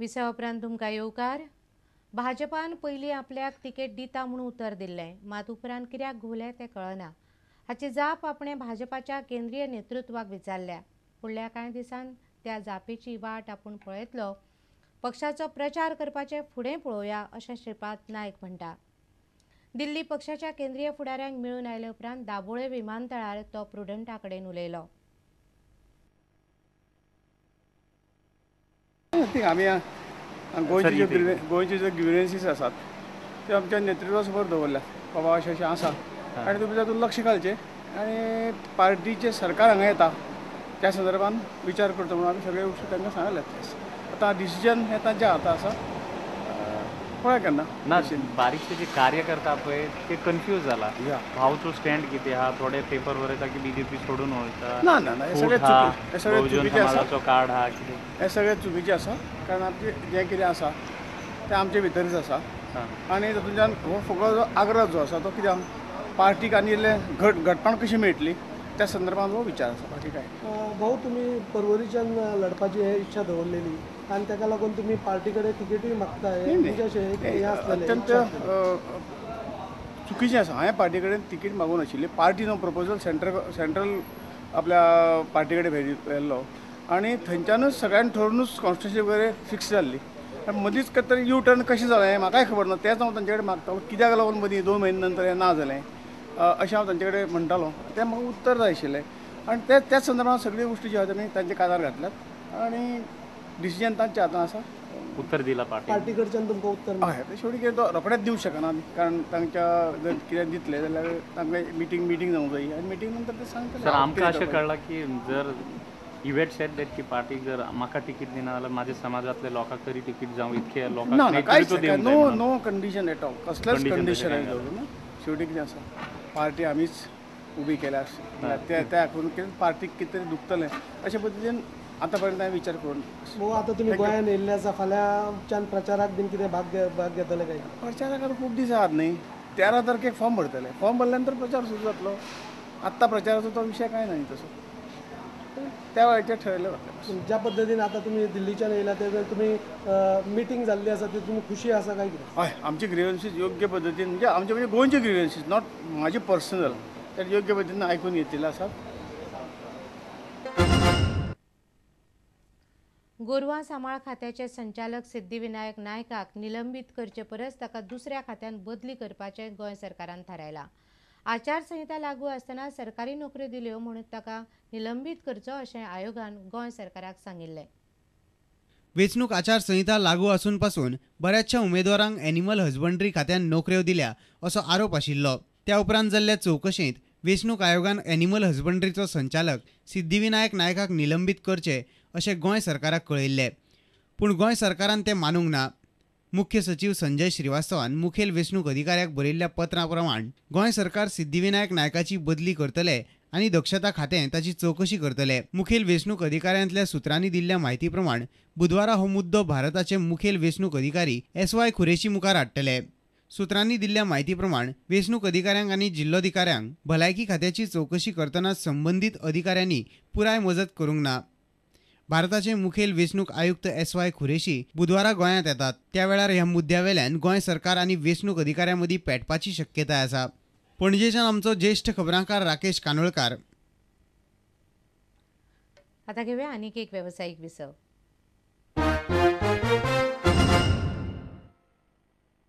Visa उपरांत तुमकां येवकार. भाजपान पयलीं आपल्याक तिकेट दिता म्हणून उतर दिल्लें, मात उपरांत कित्याक घुवलें तें कळना. हाची जाप आपणे भाजपाच्या केंद्रीय नेतृत्वाक विचारल्या. फुडल्या कांय दिसांत त्या जापेची वाट आपूण पळयतलो. पक्षाचो प्रचार करपाचें फुडें पळोवया अशें श्रीपाद नायक म्हणटा. दिल्ली पक्षाच्या केंद्रीय फुडाऱ्यांक मेळून आयले उपरांत दाबोळे विमानतळार तो प्रुडंटा कडेन उलयलो. आमी गोंयचे जे ग्रिव्हन्सीस आसात ते आमच्या नेतृत्वा समोर दवरल्यात. बाबा अशें अशें आसा आनी तुमी तातूंत लक्ष घालचें आनी पार्टीचे सरकार हांगा येता त्या संदर्भान विचार करचो म्हणून आमी सगळे गोश्टी तांकां सांगल्यात. आतां डिसिजन हें तांच्या हातांत आसा, पळय केन्ना ना बारीकशे जे कार्यकर्ता पळय ते कन्फ्यूज जाला. भावचो स्टँड कितें आहा, थोडे पेपर बरयता की बीजेपी सोडून वयता. ना ना ना, हे सगळे चुकीचें आसा. कार्ड आहा कितें हे सगळे चुकीचें आसा. कारण आमचें जें कितें आसा तें आमचे भितरच आसा आनी तातूंतल्यान हो फुकट जो आग्रह जो आसा तो कित्याक पार्टीक आनी इल्लें घटपण कशी मेळटली त्या संदर्भात हो विचार आसा, बाकी काय. भाऊ तुम्ही परवरीच्यान लढपाची इच्छा दवरलेली आणि ताका लागून तुम्ही पार्टी कडेन तिकेटूय मागताय, अत्यंत चुकीचें आसा. हांवें पार्टी कडेन तिकीट मागूंक नाशिल्ली. पार्टीन प्रपोजल सेंट्रल आपल्या पार्टी कडेन व्हेल्लो आनी थंयच्यानूच सगळ्यांनी ठरोवनूच कॉन्स्टिट्युन्सी वगैरे फिक्स जाल्ली. मदींच खंय तरी यू टर्न कशें जालें म्हाकाय खबर ना. तेंच हांव तांचे कडेन मागता कित्याक लागून मदीं 2 म्हयने नंतर हें ना जालें अशें हांव तांचे कडेन म्हणटालो. तें म्हाका उत्तर जाय आशिल्लें आनी त्याच संदर्भात सगळ्यो गोश्टी ज्यो आसा तेमी तांचे कानार घातल्यात आनी डिसिजन तांच्या हातांत आसा. उत्तर दिला पार्टी कडच्यान तुमकां उत्तर हय शेवटी कितें तो रोखडेंच दिवंक शकना कारण तांच्या जर कितें दितलें जाल्यार तांकां मिटींग जावंक जाय आनी मिटींग नंतर ते सांगतले. सर आमकां अशें कळलां की जर इवेट सेट दॅट की पार्टी जर म्हाका तिकीट दिना जाल्यार माझ्या समाजातल्या लोकांक तरी तिकीट जावं इतके लोकांक नो कंडिशन एट ऑल. कसलेच कंडिशन ना. शेवटी कितें आसा पार्टी आमीच उबी केल्या त्या हातून कितें पार्टीक कितें तरी दुखतलें अशे पद्दतीन आतां पर्यंत हांवें विचार करून. आतां तुमी गोंयांत येयल्ले आसा, फाल्यांच्यान प्रचाराक बीन कितें भाग घेतले काय? प्रचाराक खूब दीस आसात न्ही. 13 तारखेक फॉर्म भरतले. फॉर्म भरल्या नंतर प्रचार सुरू जातलो. आत्तां प्रचाराचो तो विशय कांय ना तसो. त्या वेळाचेर ठरयलें वतलें. ज्या पद्दतीन आतां तुमी दिल्लीच्यान येयला ते तुमी मिटींग जाल्ली आसा ती तुमी खुशी आसा काय कितें? हय आमची ग्रिव्हन्सीस योग्य पद्दतीन म्हणजे गोंयचे ग्रिव्हन्सीस नॉट म्हाजी पर्सनल तर योग्य पद्दतीन आयकून घेतिल्ले आसात. गोरवां सांबाळ खात्याचे संचालक सिद्धिविनायक नायकाक निलंबीत करचे परस ताका दुसऱ्या खात्यान बदली करपाचें गोंय सरकारान थारायलां. आचारसंहिता लागू आसतना सरकारी नोकऱ्यो दिल्यो म्हणून ताका निलंबीत करचो अशें आयोगान गोंय सरकाराक सांगिल्लें. वेंचणूक आचारसंहिता लागू आसून पासून बऱ्याचशा उमेदवारांक एनिमल हजबंड्री खात्यान नोकऱ्यो दिल्या असो आरोप आशिल्लो. त्या उपरांत जाल्ल्या चवकशेंत वेंचणूक आयोगान एनिमल हजबंड्रीचो संचालक सिद्धिविनायक नायकाक निलंबीत करचे अशें गोंय सरकाराक कळयल्लें. पूण गोंय सरकारान तें मानूंक ना. मुख्य सचिव संजय श्रीवास्तवान मुखेल वेंचणूक अधिकाऱ्याक बरयल्ल्या पत्रा प्रमाण गोंय सरकार सिद्धिविनायक नायकाची बदली करतले आनी दक्षता खातें ताची चवकशी करतले. मुखेल वेंचणूक अधिकाऱ्यांतल्या सुत्रांनी दिल्ल्या म्हायती प्रमाण बुधवारा हो मुद्दो भारताचे मुखेल वेंचणूक अधिकारी SY खुरेशी मुखार हाडटले. सुत्रांनी दिल्ल्या म्हायती प्रमाण वेंचणूक अधिकाऱ्यांक आनी जिल्लोधिकाऱ्यांक भलायकी खात्याची चवकशी करतना संबंदीत अधिकाऱ्यांनी पुराय मजत करूंक ना. भारताचे मुखेल वेंचणूक आयुक्त SY खुरेशी बुधवारा गोंयांत येतात. त्या वेळार ह्या मुद्द्यावेल्यान गोंय सरकार आनी वेंचणूक अधिकाऱ्यां मदीं पेटपाची शक्यताय आसा. पणजेच्यान आमचो ज्येश्ठ खबरांकार राकेश कानोळकार. आतां घेवया आनीक एक वेवसायीक विसव.